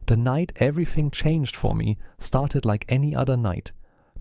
The night everything changed for me started like any other night.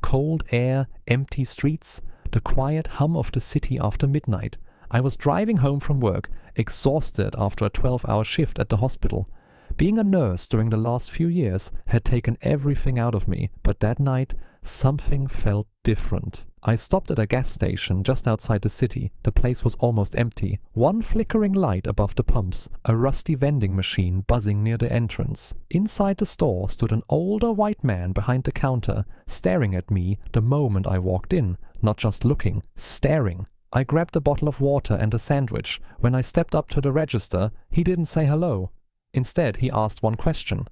Cold air, empty streets, the quiet hum of the city after midnight. I was driving home from work, exhausted after a 12-hour shift at the hospital. Being a nurse during the last few years had taken everything out of me, but that night, something felt different. I stopped at a gas station just outside the city. The place was almost empty. One flickering light above the pumps, a rusty vending machine buzzing near the entrance. Inside the store stood an older white man behind the counter, staring at me the moment I walked in. Not just looking, staring. I grabbed a bottle of water and a sandwich. When I stepped up to the register, he didn't say hello. Instead, he asked one question.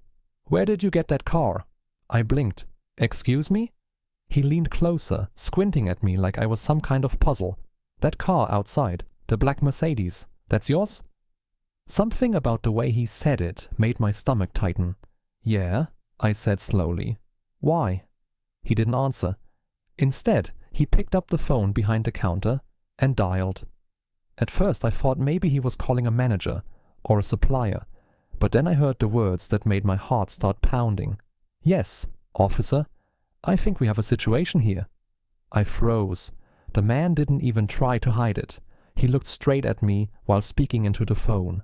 "Where did you get that car?" I blinked. "Excuse me?" He leaned closer, squinting at me like I was some kind of puzzle. "That car outside, the black Mercedes, that's yours?" Something about the way he said it made my stomach tighten. "Yeah," I said slowly. "Why?" He didn't answer. Instead, he picked up the phone behind the counter and dialed. At first I thought maybe he was calling a manager or a supplier, but then I heard the words that made my heart start pounding. "Yes, officer, I think we have a situation here." I froze. The man didn't even try to hide it. He looked straight at me while speaking into the phone.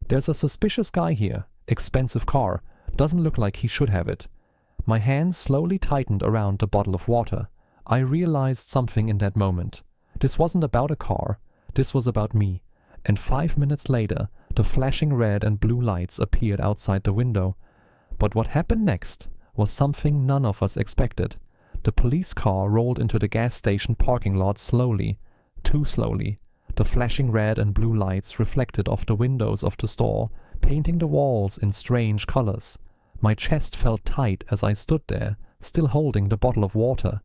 "There's a suspicious guy here. Expensive car. Doesn't look like he should have it." My hands slowly tightened around the bottle of water. I realized something in that moment. This wasn't about a car. This was about me. And 5 minutes later, the flashing red and blue lights appeared outside the window. But what happened next was something none of us expected. The police car rolled into the gas station parking lot slowly, too slowly. The flashing red and blue lights reflected off the windows of the store, painting the walls in strange colors. My chest felt tight as I stood there, still holding the bottle of water.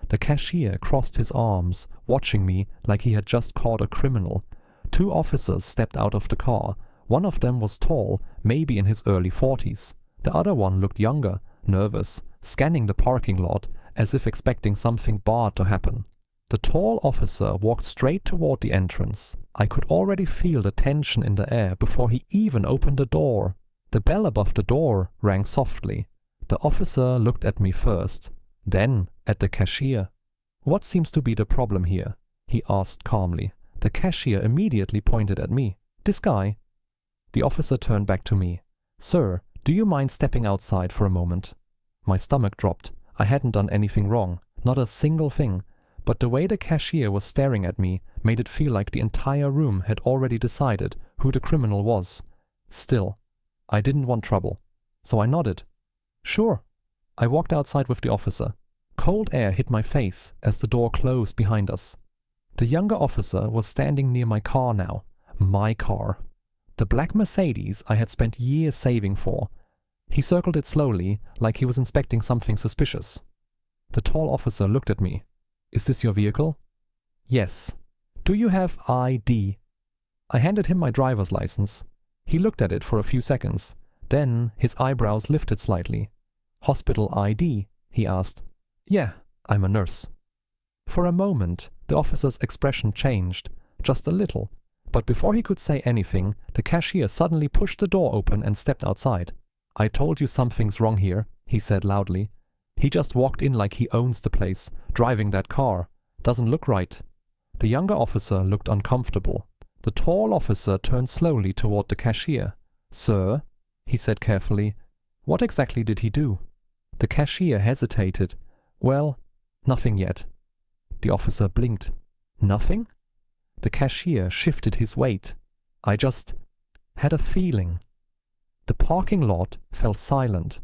The cashier crossed his arms, watching me like he had just caught a criminal. 2 officers stepped out of the car. One of them was tall, maybe in his early 40s. The other one looked younger, nervous, scanning the parking lot as if expecting something bad to happen. The tall officer walked straight toward the entrance. I could already feel the tension in the air before he even opened the door. The bell above the door rang softly. The officer looked at me first, then at the cashier. "What seems to be the problem here?" he asked calmly. The cashier immediately pointed at me. "This guy." The officer turned back to me. "Sir, do you mind stepping outside for a moment?" My stomach dropped. I hadn't done anything wrong, not a single thing, but the way the cashier was staring at me made it feel like the entire room had already decided who the criminal was. Still, I didn't want trouble, so I nodded. "Sure." I walked outside with the officer. Cold air hit my face as the door closed behind us. The younger officer was standing near my car now. My car. The black Mercedes I had spent years saving for. He circled it slowly, like he was inspecting something suspicious. The tall officer looked at me. "Is this your vehicle?" "Yes." "Do you have ID?" I handed him my driver's license. He looked at it for a few seconds. Then his eyebrows lifted slightly. "Hospital ID?" he asked. "Yeah, I'm a nurse." For a moment, the officer's expression changed, just a little. But before he could say anything, the cashier suddenly pushed the door open and stepped outside. "I told you something's wrong here," he said loudly. "He just walked in like he owns the place, driving that car. Doesn't look right." The younger officer looked uncomfortable. The tall officer turned slowly toward the cashier. "Sir," he said carefully, "what exactly did he do?" The cashier hesitated. "Well, nothing yet." The officer blinked. "Nothing?" The cashier shifted his weight. I just had a feeling. The parking lot fell silent.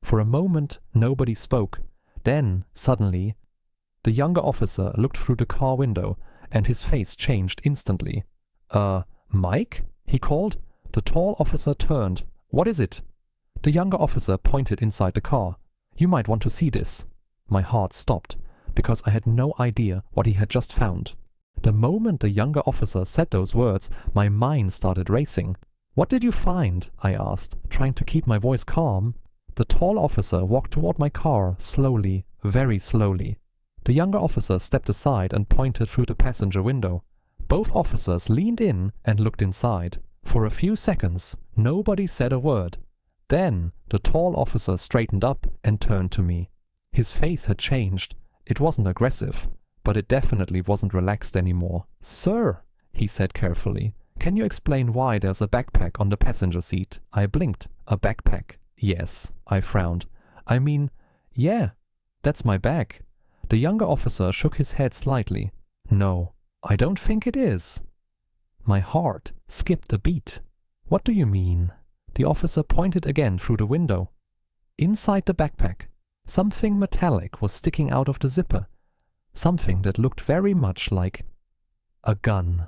For a moment, nobody spoke. Then, suddenly, the younger officer looked through the car window, and his face changed instantly. Mike?" he called. The tall officer turned. "What is it?" The younger officer pointed inside the car. "You might want to see this." My heart stopped, because I had no idea what he had just found. The moment the younger officer said those words, my mind started racing. "What did you find?" I asked, trying to keep my voice calm. The tall officer walked toward my car, slowly, very slowly. The younger officer stepped aside and pointed through the passenger window. Both officers leaned in and looked inside. For a few seconds, nobody said a word. Then the tall officer straightened up and turned to me. His face had changed. It wasn't aggressive, but it definitely wasn't relaxed anymore. "Sir," he said carefully, "can you explain why there's a backpack on the passenger seat?" I blinked. "A backpack?" "Yes," I frowned. "I mean, yeah, that's my bag." The younger officer shook his head slightly. "No, I don't think it is." My heart skipped a beat. "What do you mean?" The officer pointed again through the window. Inside the backpack, something metallic was sticking out of the zipper. Something that looked very much like a gun.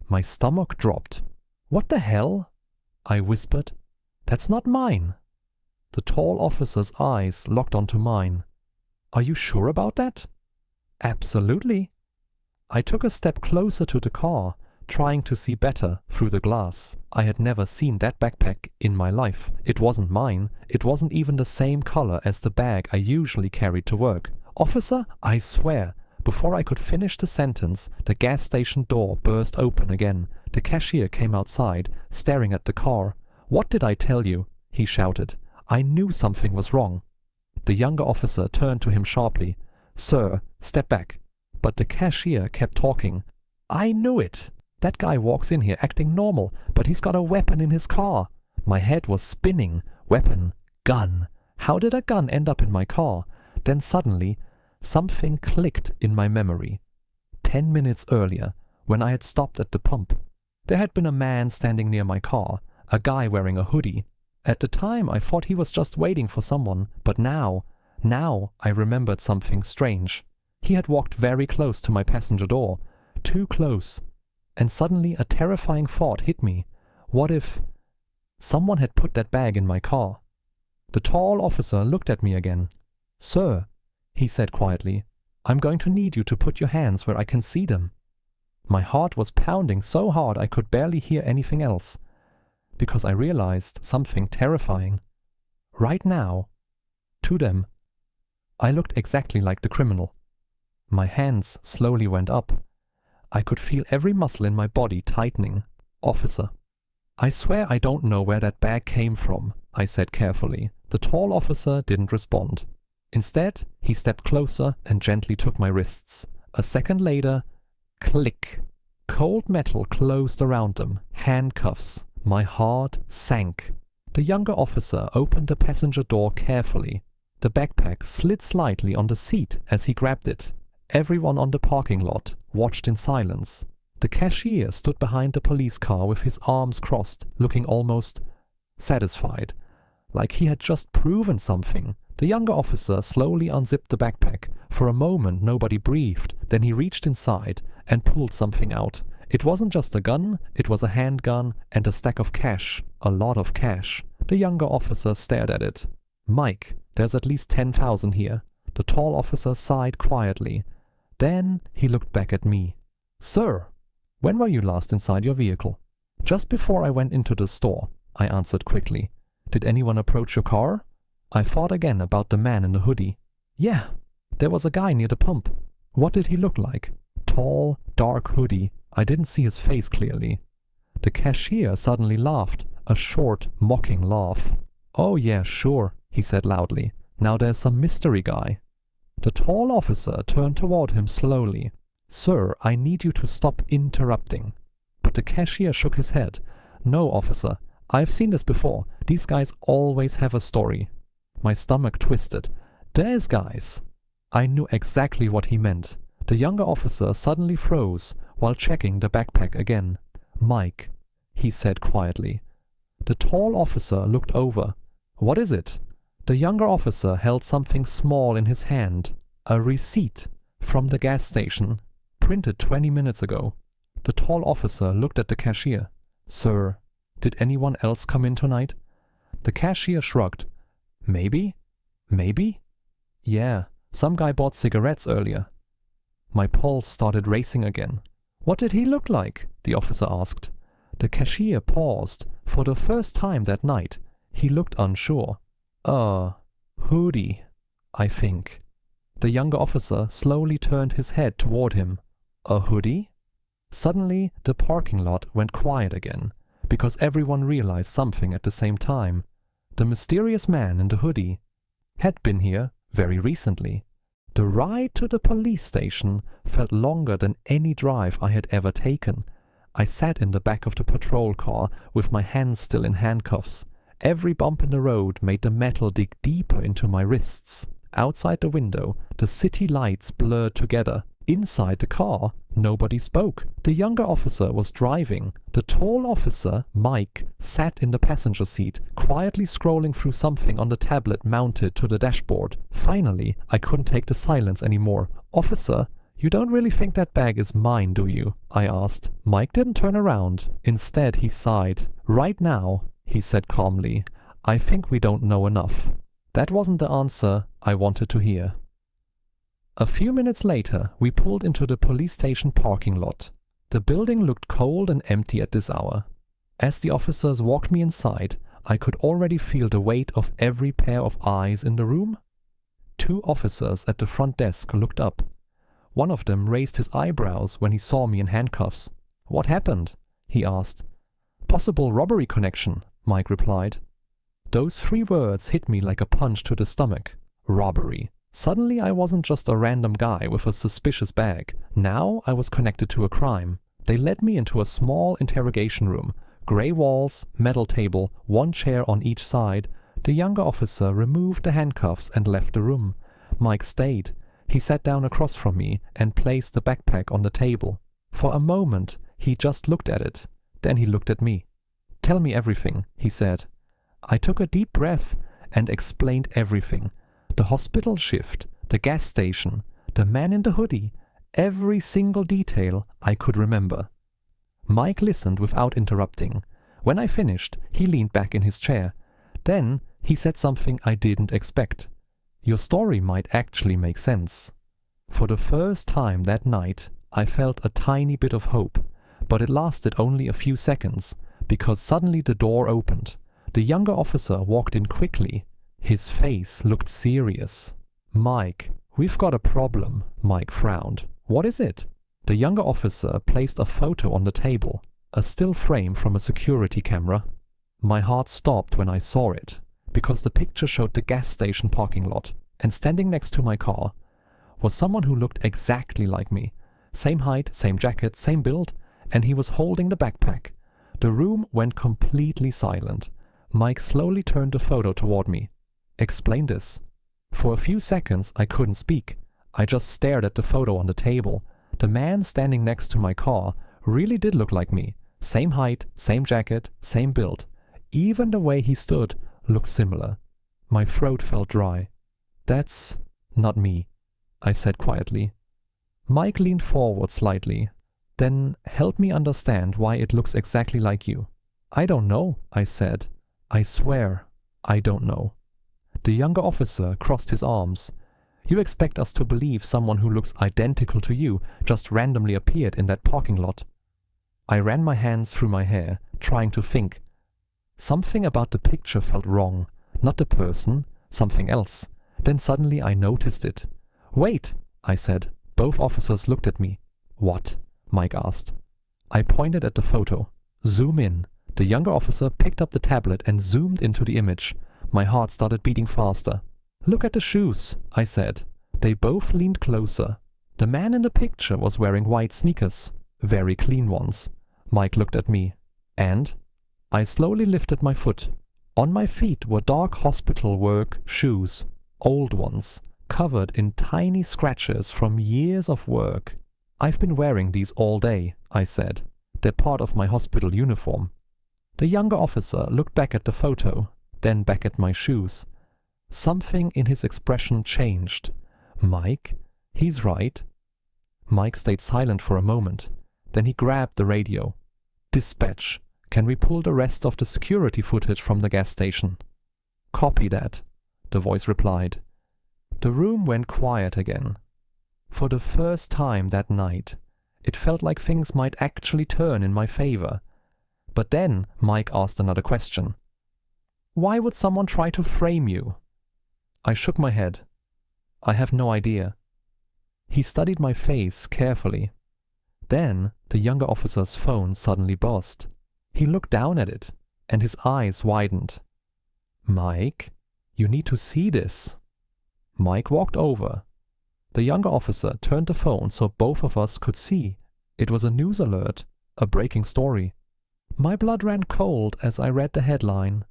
My stomach dropped. "What the hell?" I whispered. "That's not mine." The tall officer's eyes locked onto mine. "Are you sure about that?" "Absolutely." I took a step closer to the car, trying to see better through the glass. I had never seen that backpack in my life. It wasn't mine. It wasn't even the same color as the bag I usually carried to work. "Officer, I swear." Before I could finish the sentence, the gas station door burst open again. The cashier came outside, staring at the car. "What did I tell you?" he shouted. I knew something was wrong. The younger officer turned to him sharply. "Sir, step back." But the cashier kept talking. "I knew it. That guy walks in here acting normal, but he's got a weapon in his car." My head was spinning. Weapon. Gun. How did a gun end up in my car? Then suddenly, something clicked in my memory. 10 minutes earlier, when I had stopped at the pump, there had been a man standing near my car, a guy wearing a hoodie. At the time, I thought he was just waiting for someone, but now I remembered something strange. He had walked very close to my passenger door, too close. And suddenly a terrifying thought hit me. What if someone had put that bag in my car? The tall officer looked at me again. "Sir," he said quietly, "I'm going to need you to put your hands where I can see them." My heart was pounding so hard I could barely hear anything else, because I realized something terrifying. Right now, to them, I looked exactly like the criminal. My hands slowly went up. I could feel every muscle in my body tightening. "Officer, I swear I don't know where that bag came from," I said carefully. The tall officer didn't respond. Instead, he stepped closer and gently took my wrists. A second later, click. Cold metal closed around them. Handcuffs. My heart sank. The younger officer opened the passenger door carefully. The backpack slid slightly on the seat as he grabbed it. Everyone on the parking lot watched in silence. The cashier stood behind the police car with his arms crossed, looking almost satisfied, like he had just proven something. The younger officer slowly unzipped the backpack. For a moment nobody breathed. Then he reached inside and pulled something out. It wasn't just a gun, it was a handgun and a stack of cash. A lot of cash. The younger officer stared at it. "Mike, there's at least 10,000 here." The tall officer sighed quietly. Then he looked back at me. "Sir, when were you last inside your vehicle?" "Just before I went into the store," I answered quickly. "Did anyone approach your car?" I thought again about the man in the hoodie. "Yeah, there was a guy near the pump." "What did he look like?" "Tall, dark hoodie. I didn't see his face clearly." The cashier suddenly laughed, a short, mocking laugh. "Oh yeah, sure," he said loudly. "Now there's some mystery guy." The tall officer turned toward him slowly. "Sir, I need you to stop interrupting." But the cashier shook his head. "No, officer. I've seen this before. These guys always have a story." My stomach twisted. "There's guys." I knew exactly what he meant. The younger officer suddenly froze while checking the backpack again. "Mike," he said quietly. The tall officer looked over. "What is it?" The younger officer held something small in his hand. A receipt from the gas station, printed 20 minutes ago. The tall officer looked at the cashier. "Sir, did anyone else come in tonight?" The cashier shrugged. Maybe? Yeah, some guy bought cigarettes earlier." My pulse started racing again. "What did he look like?" the officer asked. The cashier paused. For the first time that night, he looked unsure. Hoodie, I think." The younger officer slowly turned his head toward him. "A hoodie?" Suddenly, the parking lot went quiet again, because everyone realized something at the same time. The mysterious man in the hoodie had been here very recently. The ride to the police station felt longer than any drive I had ever taken. I sat in the back of the patrol car with my hands still in handcuffs. Every bump in the road made the metal dig deeper into my wrists. Outside the window, the city lights blurred together. Inside the car, nobody spoke. The younger officer was driving. The tall officer, Mike, sat in the passenger seat, quietly scrolling through something on the tablet mounted to the dashboard. Finally, I couldn't take the silence anymore. "Officer, you don't really think that bag is mine, do you?" I asked. Mike didn't turn around. Instead, he sighed. "Right now," he said calmly, "I think we don't know enough." That wasn't the answer I wanted to hear. A few minutes later, we pulled into the police station parking lot. The building looked cold and empty at this hour. As the officers walked me inside, I could already feel the weight of every pair of eyes in the room. 2 officers at the front desk looked up. One of them raised his eyebrows when he saw me in handcuffs. "What happened?" he asked. "Possible robbery connection," Mike replied. Those 3 words hit me like a punch to the stomach. Robbery. Suddenly I wasn't just a random guy with a suspicious bag. Now I was connected to a crime. They led me into a small interrogation room. Gray walls, metal table, 1 chair on each side. The younger officer removed the handcuffs and left the room. Mike stayed. He sat down across from me and placed the backpack on the table. For a moment, he just looked at it. Then he looked at me. "Tell me everything," he said. I took a deep breath and explained everything. The hospital shift, the gas station, the man in the hoodie, every single detail I could remember. Mike listened without interrupting. When I finished, he leaned back in his chair. Then he said something I didn't expect. "Your story might actually make sense." For the first time that night, I felt a tiny bit of hope, but it lasted only a few seconds, because suddenly the door opened. The younger officer walked in quickly. His face looked serious. "Mike, we've got a problem," Mike frowned. "What is it?" The younger officer placed a photo on the table, a still frame from a security camera. My heart stopped when I saw it, because the picture showed the gas station parking lot, and standing next to my car was someone who looked exactly like me. Same height, same jacket, same build, and he was holding the backpack. The room went completely silent. Mike slowly turned the photo toward me. "Explain this." For a few seconds I couldn't speak. I just stared at the photo on the table. The man standing next to my car really did look like me. Same height, same jacket, same build. Even the way he stood looked similar. My throat felt dry. "That's not me," I said quietly. Mike leaned forward slightly. "Then help me understand why it looks exactly like you." "I don't know," I said. "I swear, I don't know." The younger officer crossed his arms. "You expect us to believe someone who looks identical to you just randomly appeared in that parking lot?" I ran my hands through my hair, trying to think. Something about the picture felt wrong. Not the person, something else. Then suddenly I noticed it. "Wait," I said. Both officers looked at me. "What?" Mike asked. I pointed at the photo. "Zoom in." The younger officer picked up the tablet and zoomed into the image. My heart started beating faster. "Look at the shoes," I said. They both leaned closer. The man in the picture was wearing white sneakers, very clean ones. Mike looked at me. "And?" I slowly lifted my foot. On my feet were dark hospital work shoes, old ones, covered in tiny scratches from years of work. "I've been wearing these all day," I said. "They're part of my hospital uniform." The younger officer looked back at the photo, then back at my shoes. Something in his expression changed. "Mike, he's right." Mike stayed silent for a moment. Then he grabbed the radio. "Dispatch, can we pull the rest of the security footage from the gas station?" "Copy that," the voice replied. The room went quiet again. For the first time that night, it felt like things might actually turn in my favor. But then Mike asked another question. "Why would someone try to frame you?" I shook my head. "I have no idea." He studied my face carefully. Then the younger officer's phone suddenly buzzed. He looked down at it, and his eyes widened. "Mike, you need to see this." Mike walked over. The younger officer turned the phone so both of us could see. It was a news alert, a breaking story. My blood ran cold as I read the headline.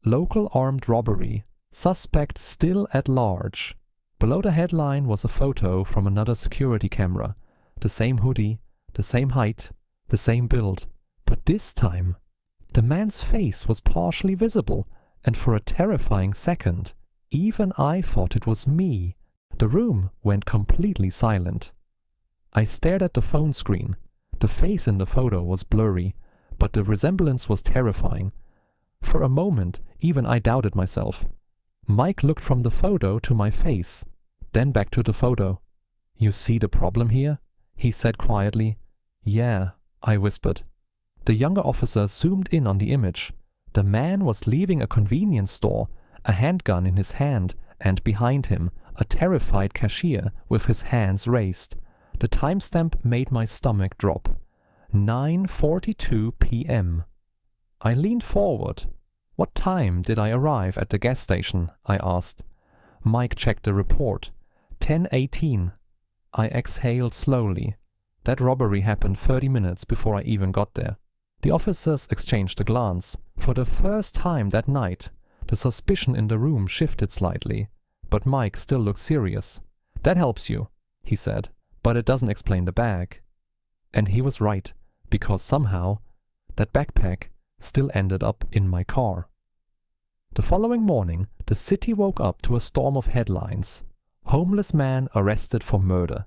"Local armed robbery. Suspect still at large." Below the headline was a photo from another security camera. The same hoodie, the same height, the same build. But this time, the man's face was partially visible, and for a terrifying second, even I thought it was me. The room went completely silent. I stared at the phone screen. The face in the photo was blurry, but the resemblance was terrifying. For a moment, even I doubted myself. Mike looked from the photo to my face, then back to the photo. "You see the problem here?" he said quietly. "Yeah," I whispered. The younger officer zoomed in on the image. The man was leaving a convenience store, a handgun in his hand, and behind him, a terrified cashier with his hands raised. The timestamp made my stomach drop. 9:42 p.m. I leaned forward. "What time did I arrive at the gas station?" I asked. Mike checked the report. 10:18. I exhaled slowly. That robbery happened 30 minutes before I even got there. The officers exchanged a glance. For the first time that night, the suspicion in the room shifted slightly, but Mike still looked serious. "That helps you," he said, "but it doesn't explain the bag." And he was right, because somehow that backpack still ended up in my car. The following morning, the city woke up to a storm of headlines. Homeless man arrested for murder.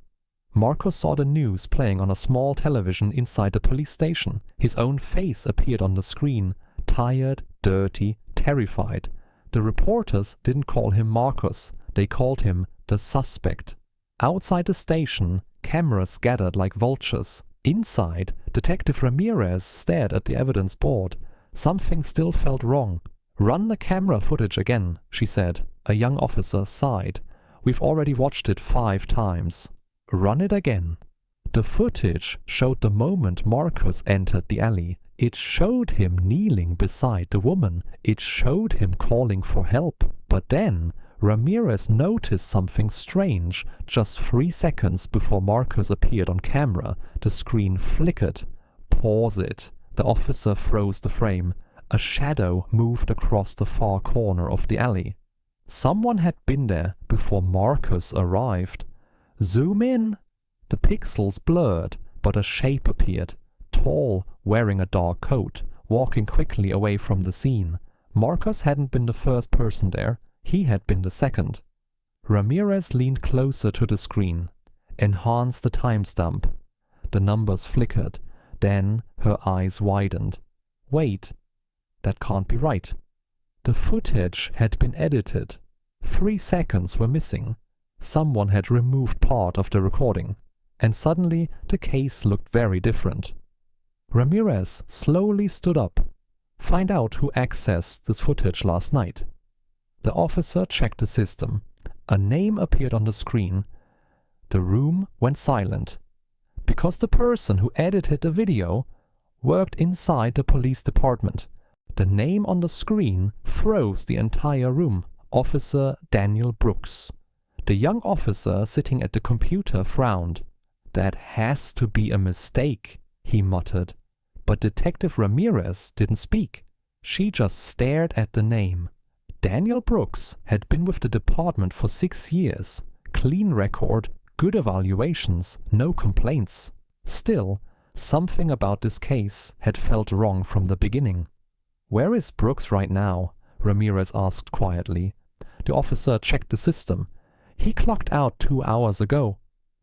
Marcus saw the news playing on a small television inside the police station. His own face appeared on the screen, tired, dirty, terrified. The reporters didn't call him Marcus, they called him the suspect. Outside the station, cameras gathered like vultures. Inside, Detective Ramirez stared at the evidence board. Something still felt wrong. "Run the camera footage again," she said. A young officer sighed. "We've already watched it 5 times. Run it again." The footage showed the moment Marcus entered the alley. It showed him kneeling beside the woman. It showed him calling for help. But then Ramirez noticed something strange. Just 3 seconds before Marcus appeared on camera, the screen flickered. "Pause it." The officer froze the frame. A shadow moved across the far corner of the alley. Someone had been there before Marcus arrived. "Zoom in." The pixels blurred, but a shape appeared. Tall, wearing a dark coat, walking quickly away from the scene. Marcus hadn't been the first person there. He had been the second. Ramirez leaned closer to the screen. Enhanced the timestamp. The numbers flickered. Then her eyes widened. "Wait, that can't be right." The footage had been edited. 3 seconds were missing. Someone had removed part of the recording. And suddenly the case looked very different. Ramirez slowly stood up. "Find out who accessed this footage last night." The officer checked the system. A name appeared on the screen. The room went silent. Because the person who edited the video worked inside the police department. The name on the screen froze the entire room. Officer Daniel Brooks. The young officer sitting at the computer frowned. "That has to be a mistake," he muttered. But Detective Ramirez didn't speak. She just stared at the name. Daniel Brooks had been with the department for 6 years. Clean record, good evaluations, no complaints. Still, something about this case had felt wrong from the beginning. "Where is Brooks right now?" Ramirez asked quietly. The officer checked the system. "He clocked out 2 hours ago."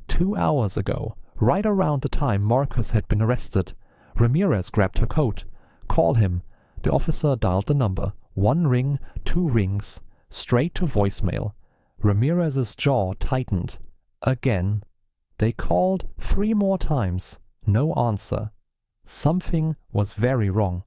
2 hours ago, right around the time Marcus had been arrested. Ramirez grabbed her coat. "Call him." The officer dialed the number. 1 ring, 2 rings, straight to voicemail. Ramirez's jaw tightened. Again. They called 3 more times. No answer. Something was very wrong.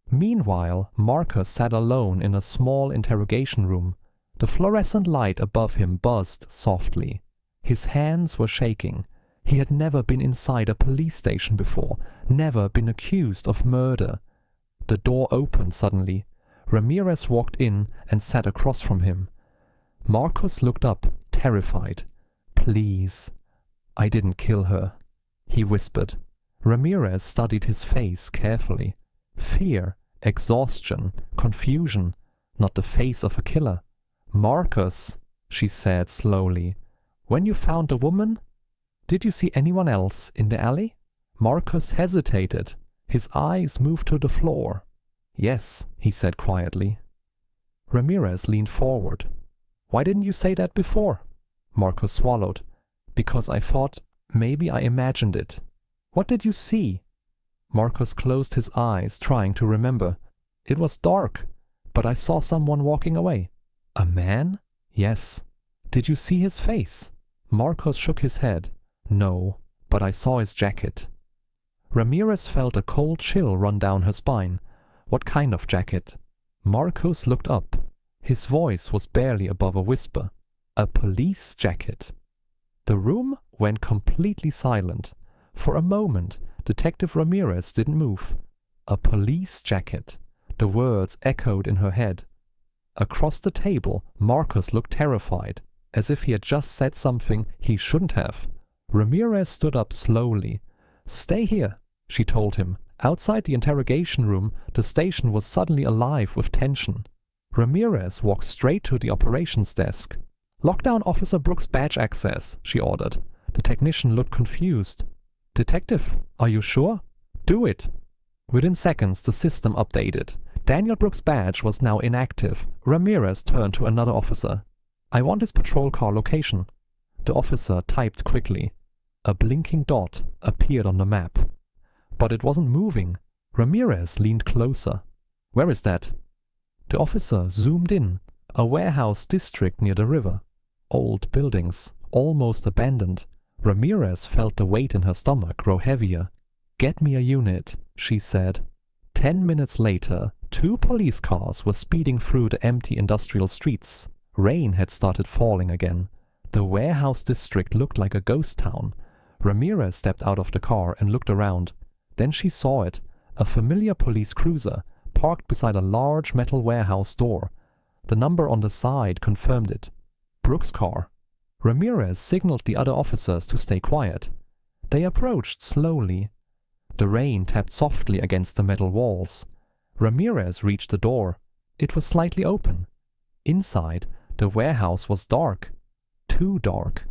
Meanwhile, Marcus sat alone in a small interrogation room. The fluorescent light above him buzzed softly. His hands were shaking. He had never been inside a police station before, never been accused of murder. The door opened suddenly. Ramirez walked in and sat across from him. Marcus looked up, terrified. "Please." "I didn't kill her," he whispered. Ramirez studied his face carefully. Fear, exhaustion, confusion, not the face of a killer. "Marcus," she said slowly, "when you found the woman, did you see anyone else in the alley?" Marcus hesitated. His eyes moved to the floor. "Yes," he said quietly. Ramirez leaned forward. "Why didn't you say that before?" Marcus swallowed. "Because I thought maybe I imagined it." "What did you see?" Marcus closed his eyes, trying to remember. "It was dark, but I saw someone walking away." "A man?" "Yes." "Did you see his face?" Marcus shook his head. "No, but I saw his jacket." Ramirez felt a cold chill run down her spine. "What kind of jacket?" Marcus looked up. His voice was barely above a whisper. "A police jacket." The room went completely silent. For a moment, Detective Ramirez didn't move. A police jacket. The words echoed in her head. Across the table, Marcus looked terrified, as if he had just said something he shouldn't have. Ramirez stood up slowly. "Stay here," she told him. Outside the interrogation room, the station was suddenly alive with tension. Ramirez walked straight to the operations desk. "Lock down Officer Brooks' badge access," she ordered. The technician looked confused. "Detective, are you sure?" "Do it." Within seconds, the system updated. Daniel Brooks' badge was now inactive. Ramirez turned to another officer. "I want his patrol car location." The officer typed quickly. A blinking dot appeared on the map. But it wasn't moving. Ramirez leaned closer. "Where is that?" The officer zoomed in. A warehouse district near the river. Old buildings, almost abandoned. Ramirez felt the weight in her stomach grow heavier. "Get me a unit," she said. 10 minutes later, 2 police cars were speeding through the empty industrial streets. Rain had started falling again. The warehouse district looked like a ghost town. Ramirez stepped out of the car and looked around. Then she saw it, a familiar police cruiser, parked beside a large metal warehouse door. The number on the side confirmed it. Brooks' car. Ramirez signaled the other officers to stay quiet. They approached slowly. The rain tapped softly against the metal walls. Ramirez reached the door. It was slightly open. Inside, the warehouse was dark. Too dark.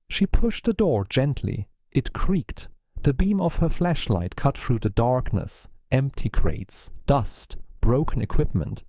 She pushed the door gently. It creaked. The beam of her flashlight cut through the darkness. Empty crates, dust, broken equipment.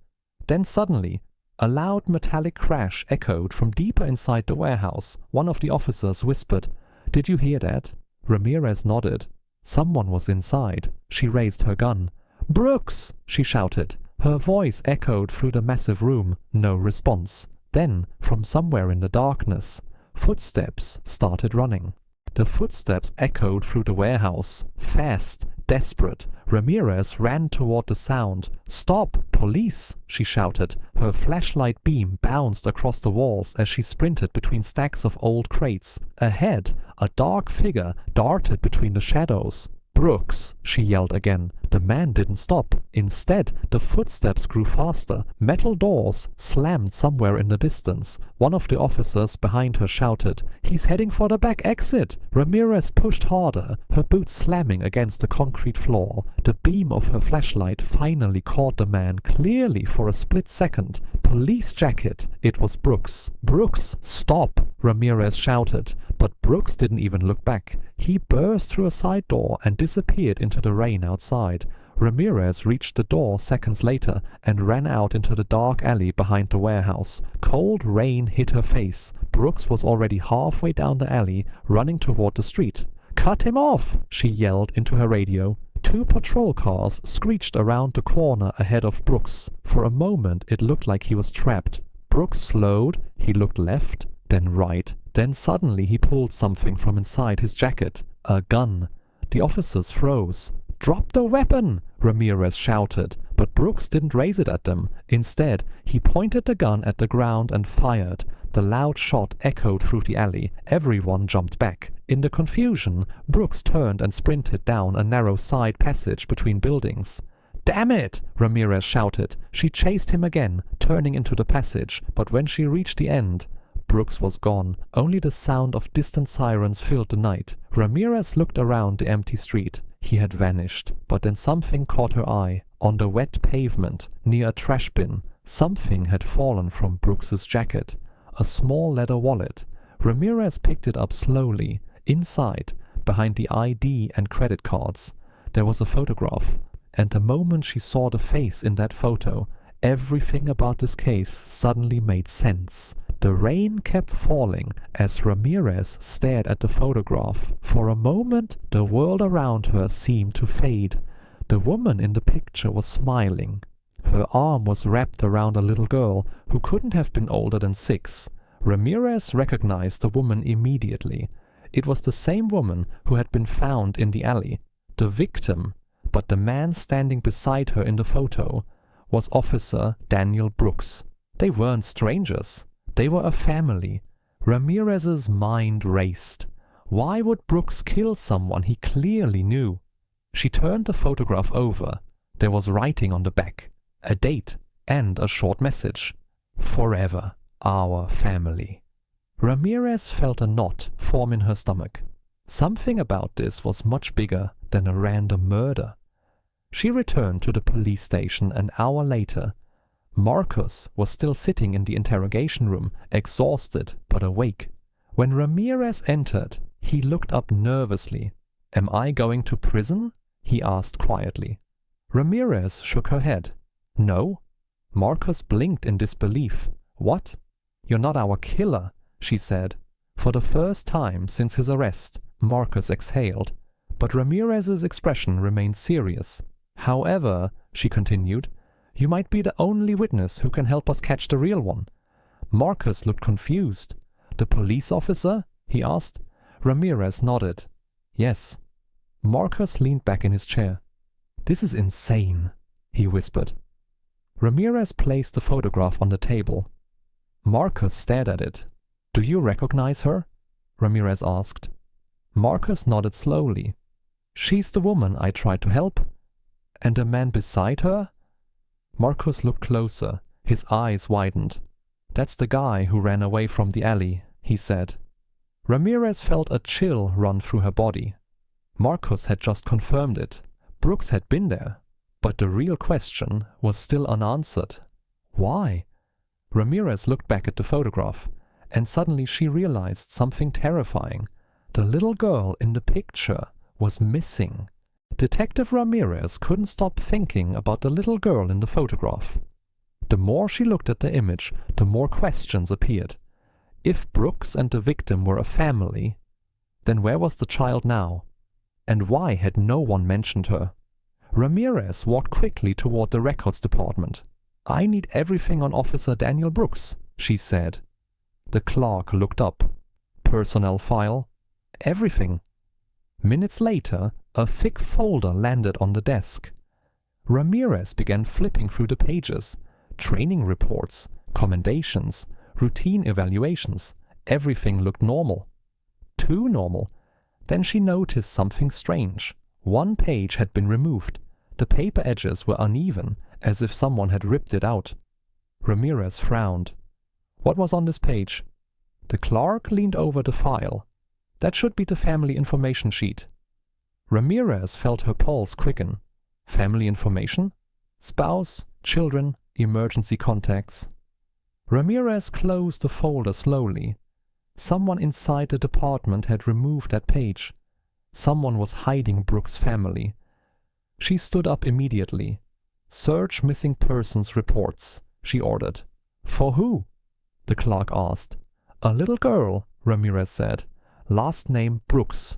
Then suddenly, a loud metallic crash echoed from deeper inside the warehouse. One of the officers whispered, "Did you hear that?" Ramirez nodded. Someone was inside. She raised her gun. "Brooks!" she shouted. Her voice echoed through the massive room. No response. Then, from somewhere in the darkness, footsteps started running. The footsteps echoed through the warehouse. Fast, desperate. Ramirez ran toward the sound. "Stop! Police!" she shouted. Her flashlight beam bounced across the walls as she sprinted between stacks of old crates. Ahead, a dark figure darted between the shadows. "Brooks!" she yelled again. The man didn't stop. Instead, the footsteps grew faster. Metal doors slammed somewhere in the distance. One of the officers behind her shouted, "He's heading for the back exit!" Ramirez pushed harder, her boots slamming against the concrete floor. The beam of her flashlight finally caught the man clearly for a split second. Police jacket. It was Brooks. "Brooks, stop!" Ramirez shouted. But Brooks didn't even look back. He burst through a side door and disappeared into the rain outside. Ramirez reached the door seconds later and ran out into the dark alley behind the warehouse. Cold rain hit her face. Brooks was already halfway down the alley, running toward the street. "Cut him off!" she yelled into her radio. 2 patrol cars screeched around the corner ahead of Brooks. For a moment it looked like he was trapped. Brooks slowed, he looked left, then right. Then suddenly he pulled something from inside his jacket. A gun. The officers froze. "Drop the weapon!" Ramirez shouted, but Brooks didn't raise it at them. Instead, he pointed the gun at the ground and fired. The loud shot echoed through the alley. Everyone jumped back. In the confusion, Brooks turned and sprinted down a narrow side passage between buildings. "Damn it!" Ramirez shouted. She chased him again, turning into the passage, but when she reached the end, Brooks was gone. Only the sound of distant sirens filled the night. Ramirez looked around the empty street. He had vanished, but then something caught her eye. On the wet pavement, near a trash bin, something had fallen from Brooks's jacket. A small leather wallet. Ramirez picked it up slowly. Inside, behind the ID and credit cards, there was a photograph. And the moment she saw the face in that photo, everything about this case suddenly made sense. The rain kept falling as Ramirez stared at the photograph. For a moment, the world around her seemed to fade. The woman in the picture was smiling. Her arm was wrapped around a little girl who couldn't have been older than 6. Ramirez recognized the woman immediately. It was the same woman who had been found in the alley. The victim, but the man standing beside her in the photo, was Officer Daniel Brooks. They weren't strangers. They were a family. Ramirez's mind raced. Why would Brooks kill someone he clearly knew? She turned the photograph over. There was writing on the back, a date, and a short message. "Forever, our family." Ramirez felt a knot form in her stomach. Something about this was much bigger than a random murder. She returned to the police station an hour later. Marcus was still sitting in the interrogation room, exhausted but awake. When Ramirez entered, he looked up nervously. "Am I going to prison?" he asked quietly. Ramirez shook her head. "No." Marcus blinked in disbelief. "What? You're not our killer," she said. For the first time since his arrest, Marcus exhaled, but Ramirez's expression remained serious. "However," she continued, "you might be the only witness who can help us catch the real one." Marcus looked confused. "The police officer?" he asked. Ramirez nodded. "Yes." Marcus leaned back in his chair. "This is insane," he whispered. Ramirez placed the photograph on the table. Marcus stared at it. "Do you recognize her?" Ramirez asked. Marcus nodded slowly. "She's the woman I tried to help." "And the man beside her?" Marcus looked closer. His eyes widened. "That's the guy who ran away from the alley," he said. Ramirez felt a chill run through her body. Marcus had just confirmed it. Brooks had been there. But the real question was still unanswered. Why? Ramirez looked back at the photograph, and suddenly she realized something terrifying. The little girl in the picture was missing. Detective Ramirez couldn't stop thinking about the little girl in the photograph. The more she looked at the image, the more questions appeared. If Brooks and the victim were a family, then where was the child now? And why had no one mentioned her? Ramirez walked quickly toward the records department. "I need everything on Officer Daniel Brooks," she said. The clerk looked up. "Personnel file?" "Everything." Minutes later, a thick folder landed on the desk. Ramirez began flipping through the pages. Training reports, commendations, routine evaluations. Everything looked normal. Too normal. Then she noticed something strange. One page had been removed. The paper edges were uneven, as if someone had ripped it out. Ramirez frowned. What was on this page? The clerk leaned over the file. That should be the family information sheet. Ramirez felt her pulse quicken. Family information? Spouse, children, emergency contacts. Ramirez closed the folder slowly. Someone inside the department had removed that page. Someone was hiding Brooks' family. She stood up immediately. "Search missing persons reports," she ordered. "For who?" the clerk asked. "A little girl," Ramirez said. "Last name Brooks."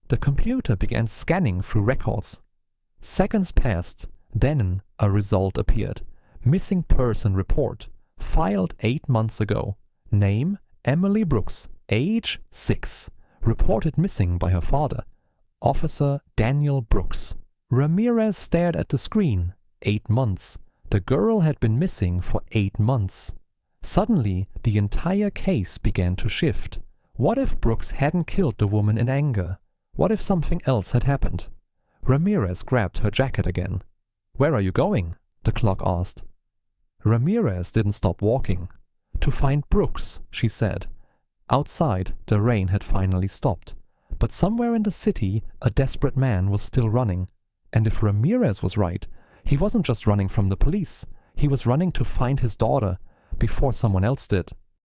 The computer began scanning through records. Seconds passed. Then a result appeared. Missing person report. Filed 8 months ago. Name: Emily Brooks. Age: 6. Reported missing by her father. Officer Daniel Brooks. Ramirez stared at the screen. 8 months. The girl had been missing for 8 months. Suddenly, the entire case began to shift. What if Brooks hadn't killed the woman in anger? What if something else had happened? Ramirez grabbed her jacket again. "Where are you going?" the clock asked. Ramirez didn't stop walking. "To find Brooks," she said. Outside, the rain had finally stopped. But somewhere in the city, a desperate man was still running. And if Ramirez was right, he wasn't just running from the police. He was running to find his daughter before someone else did.